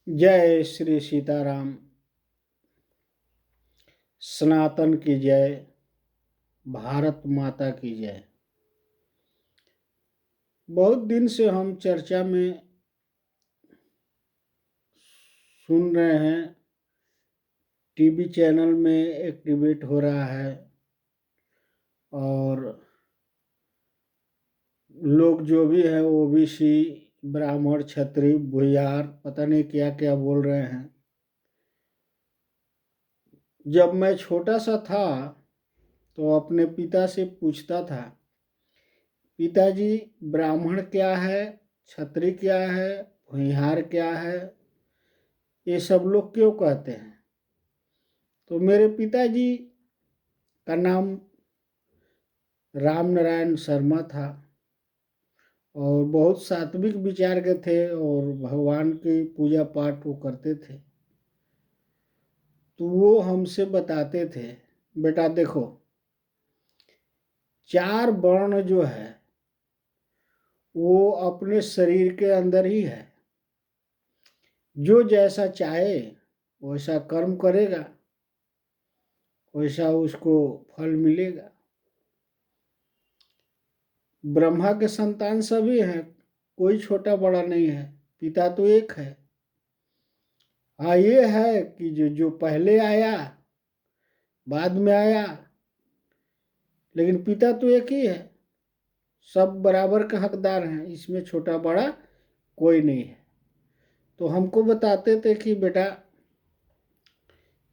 जय श्री सीताराम। सनातन की जय, भारत माता की जय। बहुत दिन से हम चर्चा में सुन रहे हैं, टीवी चैनल में एक डिबेट हो रहा है और लोग जो भी हैं ओबीसी, ब्राह्मण, क्षत्रिय, भूयार, पता नहीं क्या क्या बोल रहे हैं। जब मैं छोटा सा था तो अपने पिता से पूछता था, पिताजी ब्राह्मण क्या है, क्षत्रिय क्या है, भूमिहार क्या है, ये सब लोग क्यों कहते हैं। तो मेरे पिताजी का नाम राम नारायण शर्मा था और बहुत सात्विक विचार के थे और भगवान की पूजा पाठ वो करते थे। तो वो हमसे बताते थे, बेटा देखो, चार वर्ण जो है वो अपने शरीर के अंदर ही है। जो जैसा चाहे वैसा कर्म करेगा, वैसा उसको फल मिलेगा। ब्रह्मा के संतान सभी हैं, कोई छोटा बड़ा नहीं है, पिता तो एक है। हाँ, ये है कि जो पहले आया बाद में आया, लेकिन पिता तो एक ही है। सब बराबर का हकदार हैं, इसमें छोटा बड़ा कोई नहीं है। तो हमको बताते थे कि बेटा,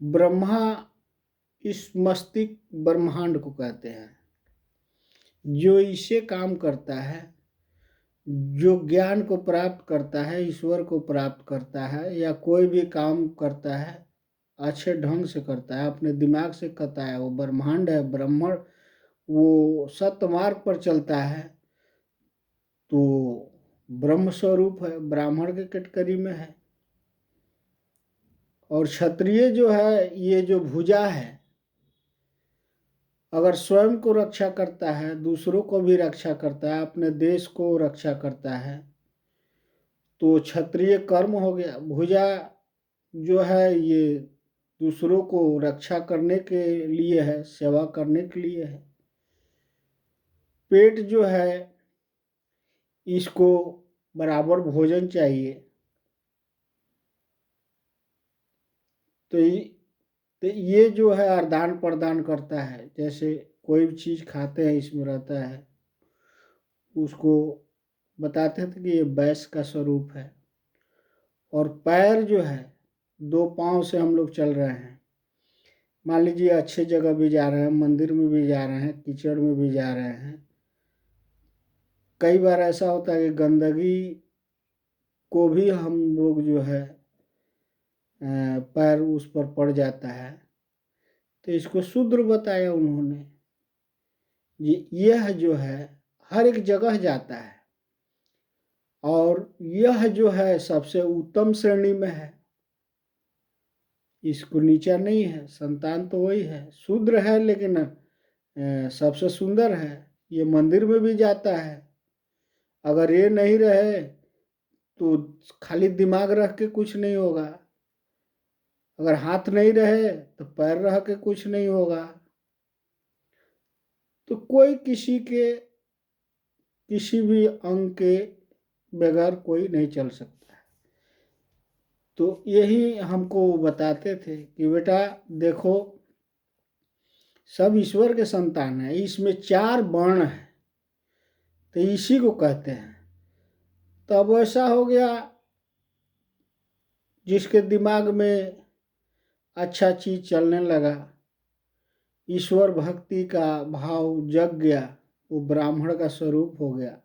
ब्रह्मा इस मस्तिष्क ब्रह्मांड को कहते हैं, जो इससे काम करता है, जो ज्ञान को प्राप्त करता है, ईश्वर को प्राप्त करता है, या कोई भी काम करता है अच्छे ढंग से करता है, अपने दिमाग से करता है, वो ब्रह्मांड है, ब्राह्मण, वो सत्य मार्ग पर चलता है तो ब्रह्म स्वरूप है, ब्राह्मण के कैटेगरी में है। और क्षत्रिय जो है, ये जो भुजा है, अगर स्वयं को रक्षा करता है, दूसरों को भी रक्षा करता है, अपने देश को रक्षा करता है, तो क्षत्रिय कर्म हो गया। भुजा जो है ये दूसरों को रक्षा करने के लिए है, सेवा करने के लिए है। पेट जो है, इसको बराबर भोजन चाहिए। तो ये जो है आदान प्रदान करता है। जैसे कोई भी चीज़ खाते हैं, इसमें रहता है, उसको बताते थे कि ये वैश्य का स्वरूप है। और पैर जो है, दो पांव से हम लोग चल रहे हैं। मान लीजिए अच्छे जगह भी जा रहे हैं, मंदिर में भी जा रहे हैं, कीचड़ में भी जा रहे हैं। कई बार ऐसा होता है कि गंदगी को भी हम लोग जो है पैर उस पर पड़ जाता है, तो इसको शूद्र बताया उन्होंने। यह जो है हर एक जगह जाता है और यह जो है सबसे उत्तम श्रेणी में है, इसको नीचा नहीं है। संतान तो वही है, शूद्र है लेकिन सबसे सुंदर है। ये मंदिर में भी जाता है। अगर ये नहीं रहे तो खाली दिमाग रख के कुछ नहीं होगा, अगर हाथ नहीं रहे तो पैर रह के कुछ नहीं होगा। तो कोई किसी के किसी भी अंग के बगैर कोई नहीं चल सकता है। तो यही हमको बताते थे कि बेटा देखो, सब ईश्वर के संतान है, इसमें चार वर्ण है, तो इसी को कहते हैं। तब ऐसा हो गया, जिसके दिमाग में अच्छा चीज चलने लगा, ईश्वर भक्ति का भाव जग गया, वो ब्राह्मण का स्वरूप हो गया।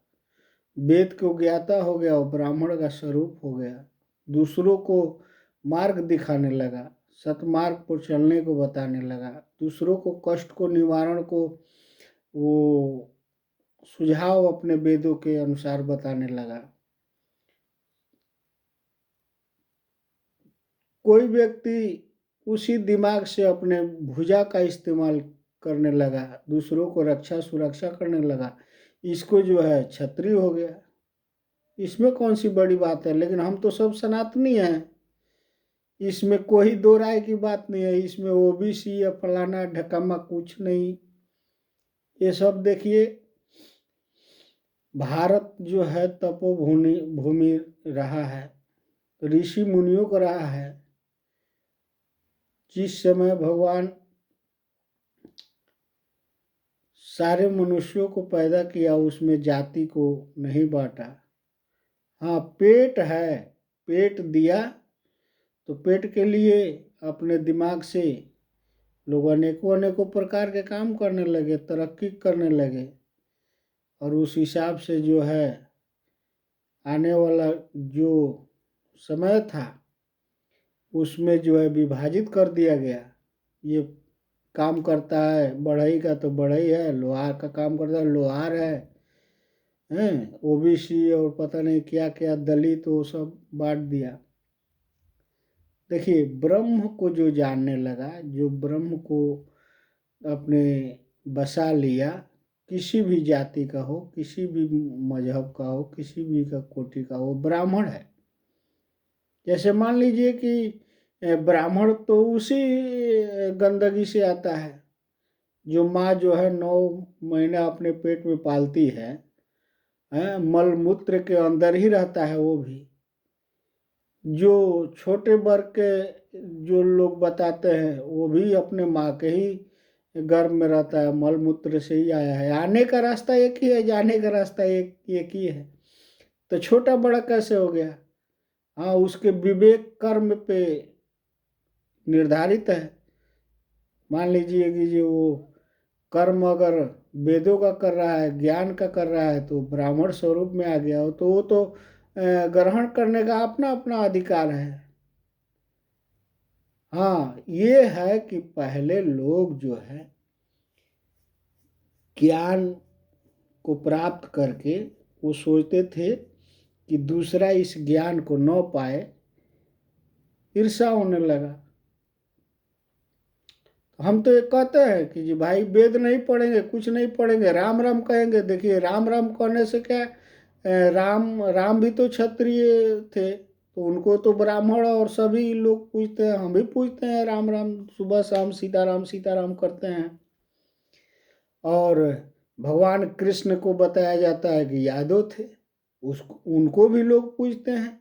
वेद को ज्ञाता हो गया, वो ब्राह्मण का स्वरूप हो गया। दूसरों को मार्ग दिखाने लगा, सतमार्ग पर चलने को बताने लगा, दूसरों को कष्ट को निवारण को वो सुझाव अपने वेदों के अनुसार बताने लगा। कोई व्यक्ति उसी दिमाग से अपने भुजा का इस्तेमाल करने लगा, दूसरों को रक्षा सुरक्षा करने लगा, इसको जो है क्षत्रिय हो गया। इसमें कौन सी बड़ी बात है। लेकिन हम तो सब सनातनी हैं, इसमें कोई दो राय की बात नहीं है। इसमें ओबीसी या फलाना ढकमा कुछ नहीं। ये सब देखिए, भारत जो है तपोभूमि भूमि रहा है, ऋषि मुनियों का रहा है। जिस समय भगवान सारे मनुष्यों को पैदा किया, उसमें जाति को नहीं बांटा। हाँ, पेट है, पेट दिया तो पेट के लिए अपने दिमाग से लोग अनेकों अनेकों प्रकार के काम करने लगे, तरक्की करने लगे, और उस हिसाब से जो है आने वाला जो समय था उसमें जो है विभाजित कर दिया गया। ये काम करता है बढ़ई का तो बढ़ई है, लोहार का काम करता है लोहार है, हैं ओबीसी और पता नहीं क्या क्या दलित, वो सब बांट दिया। देखिए, ब्रह्म को जो जानने लगा, जो ब्रह्म को अपने बसा लिया, किसी भी जाति का हो, किसी भी मजहब का हो, किसी भी का कोटि का हो, ब्राह्मण है। जैसे मान लीजिए कि ब्राह्मण तो उसी गंदगी से आता है। जो माँ जो है 9 महीना अपने पेट में पालती है, मल मूत्र के अंदर ही रहता है वो भी। जो छोटे वर्ग के जो लोग बताते हैं वो भी अपने माँ के ही गर्भ में रहता है, मल मूत्र से ही आया है। आने का रास्ता एक ही है, जाने का रास्ता एक ही है। तो छोटा बड़ा कैसे हो गया? हाँ, उसके विवेक कर्म पे निर्धारित है। मान लीजिए कि जो वो कर्म अगर वेदों का कर रहा है, ज्ञान का कर रहा है, तो ब्राह्मण स्वरूप में आ गया हो, तो वो तो ग्रहण करने का अपना अपना अधिकार है। हाँ, ये है कि पहले लोग जो है ज्ञान को प्राप्त करके वो सोचते थे कि दूसरा इस ज्ञान को न पाए, ईर्ष्या होने लगा। हम तो ये कहते हैं कि जी भाई वेद नहीं पढ़ेंगे, कुछ नहीं पढ़ेंगे, राम राम कहेंगे। देखिए, राम राम कहने से क्या, राम राम भी तो क्षत्रिय थे, तो उनको तो ब्राह्मण और सभी लोग पूजते हैं, हम भी पूजते हैं राम राम, सुबह शाम सीताराम करते हैं। और भगवान कृष्ण को बताया जाता है कि यादव थे, उसको उनको भी लोग पूजते हैं।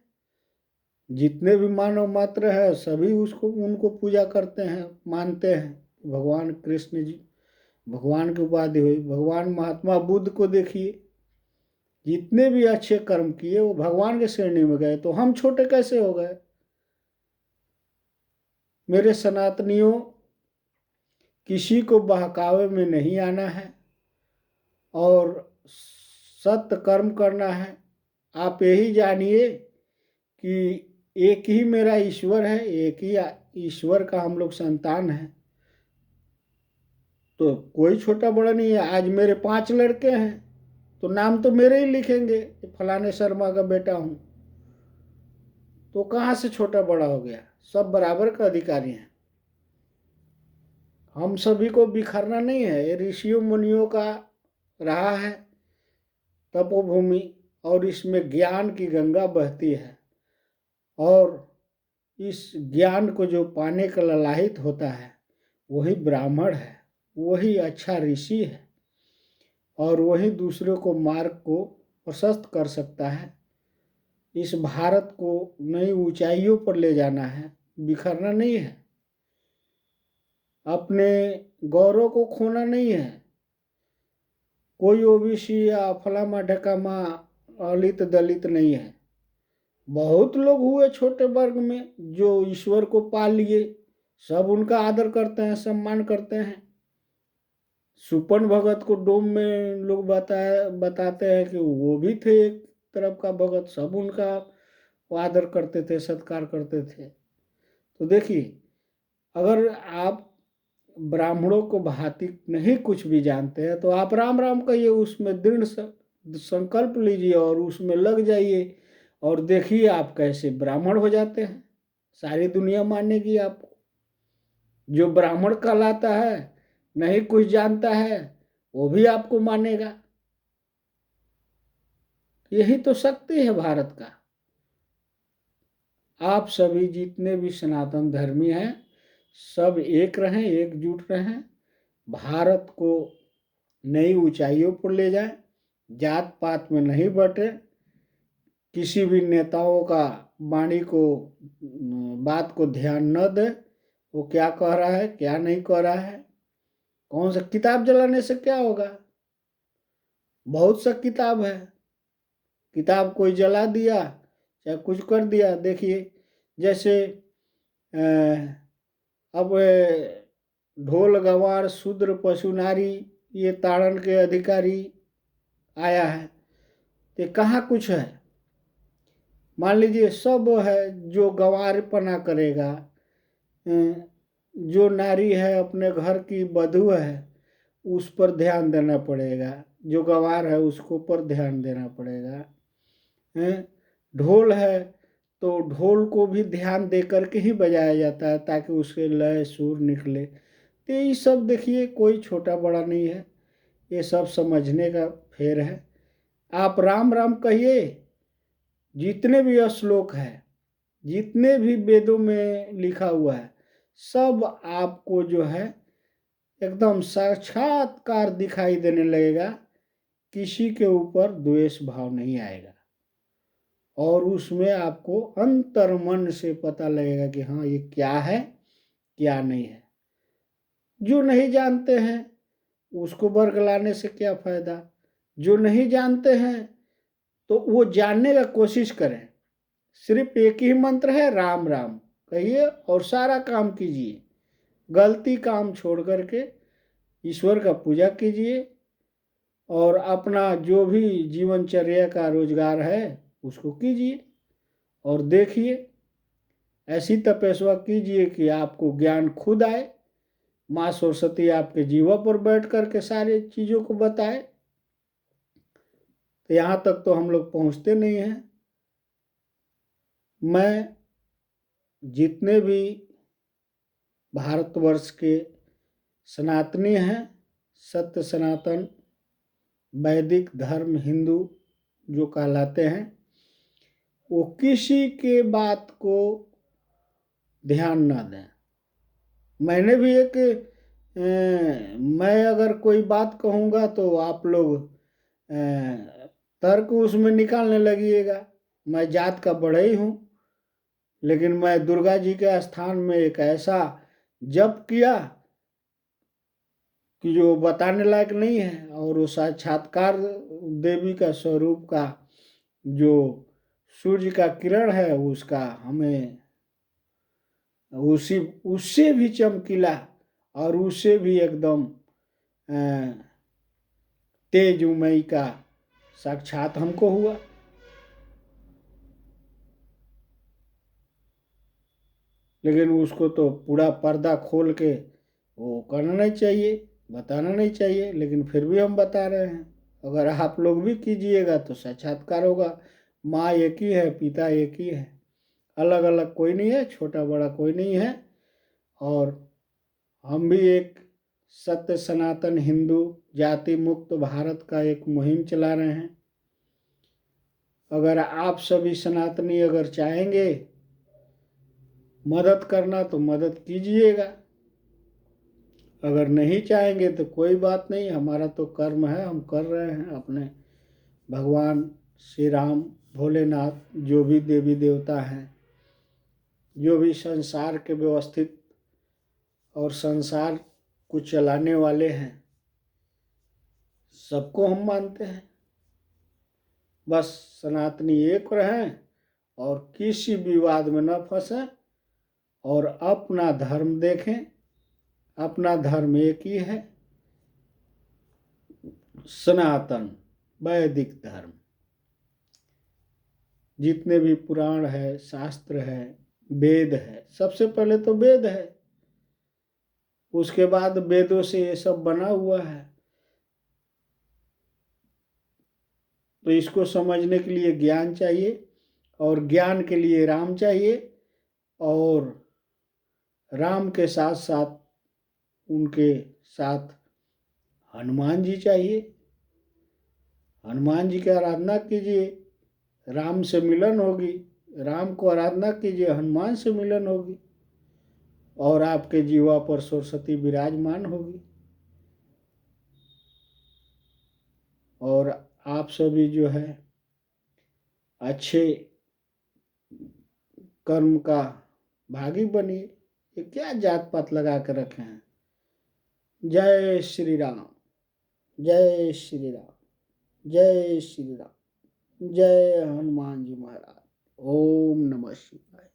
जितने भी मानव मात्र है सभी उसको उनको पूजा करते हैं, मानते हैं। भगवान कृष्ण जी भगवान की उपाधि हुई। भगवान महात्मा बुद्ध को देखिए, जितने भी अच्छे कर्म किए वो भगवान के श्रेणी में गए, तो हम छोटे कैसे हो गए? मेरे सनातनियों, किसी को बहकावे में नहीं आना है और सत्य कर्म करना है। आप यही जानिए कि एक ही मेरा ईश्वर है, एक ही ईश्वर का हम लोग संतान है। तो कोई छोटा बड़ा नहीं है। आज मेरे 5 लड़के हैं तो नाम तो मेरे ही लिखेंगे, फलाने शर्मा का बेटा हूं। तो कहाँ से छोटा बड़ा हो गया? सब बराबर का अधिकारी हैं। हम सभी को बिखरना नहीं है। ये ऋषियों मुनियों का रहा है तपोभूमि, और इसमें ज्ञान की गंगा बहती है। और इस ज्ञान को जो पाने का ललाहित होता है वही ब्राह्मण है, वही अच्छा ऋषि है, और वही दूसरों को मार्ग को प्रशस्त कर सकता है। इस भारत को नई ऊंचाइयों पर ले जाना है, बिखरना नहीं है। अपने गौरव को खोना नहीं है। कोई ओबीसी या फलामा ढकामा दलित दलित नहीं है। बहुत लोग हुए छोटे वर्ग में जो ईश्वर को पा लिए, सब उनका आदर करते हैं, सम्मान करते हैं। सुपन भगत को डोम में लोग बताते हैं कि वो भी थे एक तरफ का भगत, सब उनका आदर करते थे, सत्कार करते थे। तो देखिए, अगर आप ब्राह्मणों को भांति नहीं कुछ भी जानते हैं तो आप राम राम कहिए, उसमें दृढ़ संकल्प लीजिए और उसमें लग जाइए, और देखिए आप कैसे ब्राह्मण हो जाते हैं। सारी दुनिया मानेगी आपको। जो ब्राह्मण कहलाता है, नहीं कुछ जानता है, वो भी आपको मानेगा। यही तो शक्ति है भारत का। आप सभी जितने भी सनातन धर्मी हैं सब एक रहें, एकजुट रहें, भारत को नई ऊंचाइयों पर ले जाएं, जात पात में नहीं बटे, किसी भी नेताओं का वाणी को बात को ध्यान न दे, वो क्या कह रहा है क्या नहीं कह रहा है। कौन सा किताब जलाने से क्या होगा? बहुत सा किताब है, किताब कोई जला दिया चाहे कुछ कर दिया। देखिए जैसे अब ढोल गवार शूद्र पशु नारी ये ताड़न के अधिकारी आया है, तो कहाँ कुछ है? मान लीजिए सब है, जो गंवारपना करेगा, जो नारी है अपने घर की बधू है उस पर ध्यान देना पड़ेगा, जो गंवार है उसको पर ध्यान देना पड़ेगा। ढोल है तो ढोल को भी ध्यान दे करके ही बजाया जाता है ताकि उसके लय सुर निकले। तो ये सब देखिए कोई छोटा बड़ा नहीं है, ये सब समझने का फेर है। आप राम राम कहिए, जितने भी श्लोक है, जितने भी वेदों में लिखा हुआ है, सब आपको जो है एकदम साक्षात्कार दिखाई देने लगेगा, किसी के ऊपर द्वेष भाव नहीं आएगा और उसमें आपको अंतर्मन से पता लगेगा कि हाँ ये क्या है क्या नहीं है। जो नहीं जानते हैं उसको बरगलाने से क्या फायदा, जो नहीं जानते हैं तो वो जानने का कोशिश करें। सिर्फ एक ही मंत्र है, राम राम कहिए और सारा काम कीजिए, गलती काम छोड़ करके ईश्वर का पूजा कीजिए और अपना जो भी जीवनचर्या का रोजगार है उसको कीजिए और देखिए ऐसी तपस्या कीजिए कि आपको ज्ञान खुद आए, माँ सरस्वती आपके जीवा पर बैठ करके सारी चीज़ों को बताए। तो यहाँ तक तो हम लोग पहुँचते नहीं हैं। मैं जितने भी भारतवर्ष के सनातनी हैं, सत्य सनातन वैदिक धर्म हिंदू जो कहलाते हैं, वो किसी के बात को ध्यान ना दें। मैंने भी एक मैं अगर कोई बात कहूँगा तो आप लोग तर्क उसमें निकालने लगिएगा। मैं जात का बड़ा ही हूँ, लेकिन मैं दुर्गा जी के स्थान में एक ऐसा जप किया कि जो बताने लायक नहीं है, और वो साक्षात्कार देवी का स्वरूप का जो सूर्य का किरण है उसका हमें उसी उससे भी चमकीला और उससे भी एकदम तेजमयी का साक्षात हमको हुआ। लेकिन उसको तो पूरा पर्दा खोल के वो करना नहीं चाहिए, बताना नहीं चाहिए, लेकिन फिर भी हम बता रहे हैं। अगर आप लोग भी कीजिएगा तो साक्षात्कार होगा। माँ एक ही है, पिता एक ही है, अलग अलग कोई नहीं है, छोटा बड़ा कोई नहीं है। और हम भी एक सत्य सनातन हिंदू जाति मुक्त भारत का एक मुहिम चला रहे हैं। अगर आप सभी सनातनी अगर चाहेंगे मदद करना तो मदद कीजिएगा, अगर नहीं चाहेंगे तो कोई बात नहीं, हमारा तो कर्म है, हम कर रहे हैं। अपने भगवान श्री राम भोलेनाथ जो भी देवी देवता हैं, जो भी संसार के व्यवस्थित और संसार को चलाने वाले हैं, सबको हम मानते हैं। बस सनातनी एक रहें और किसी विवाद में न फंसें और अपना धर्म देखें। अपना धर्म एक ही है, सनातन वैदिक धर्म। जितने भी पुराण है, शास्त्र है, वेद है, सबसे पहले तो वेद है, उसके बाद वेदों से ये सब बना हुआ है। तो इसको समझने के लिए ज्ञान चाहिए और ज्ञान के लिए राम चाहिए, और राम के साथ साथ उनके साथ हनुमान जी चाहिए। हनुमान जी की आराधना कीजिए, राम से मिलन होगी। राम को आराधना कीजिए, हनुमान से मिलन होगी और आपके जीवा पर सरस्वती विराजमान होगी। और आप सभी जो है अच्छे कर्म का भागी बनिए। ये क्या जात पात लगा कर रखे हैं। जय श्री राम, जय श्री राम, जय श्री राम, जय हनुमान जी महाराज। ओम नमः शिवाय।